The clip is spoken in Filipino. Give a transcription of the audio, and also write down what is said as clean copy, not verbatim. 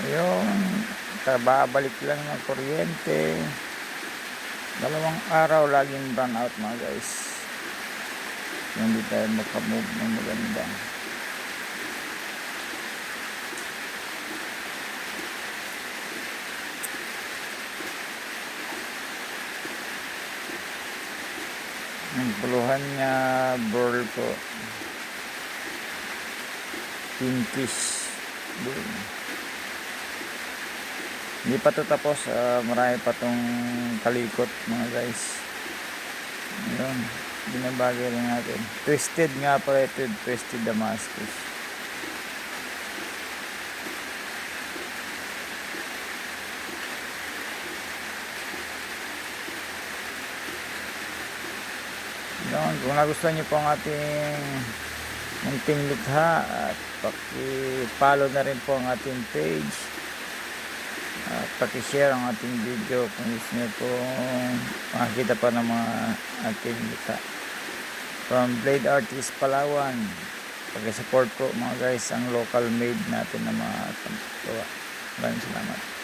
Yung babalik lang ng kuryente. 2 araw laging run out mga guys. Hindi tayo makamove ng maganda. Ang puluhan niya burl po. Pinkish. Hindi pa ito tapos, marami pa itong kalikot mga guys. Ayun, binabagay rin natin. Twisted nga pala ito, twisted Damascus. Ayun, kung nagustuhan nyo po ang ating munting likha, at paki-follow na rin po ang ating page. At paki-share ang ating video kung gusto nyo po makakita pa ng mga ating likha. From Blade Artist Palawan, paki-support po mga guys ang local made natin na mga gawa. Maraming salamat.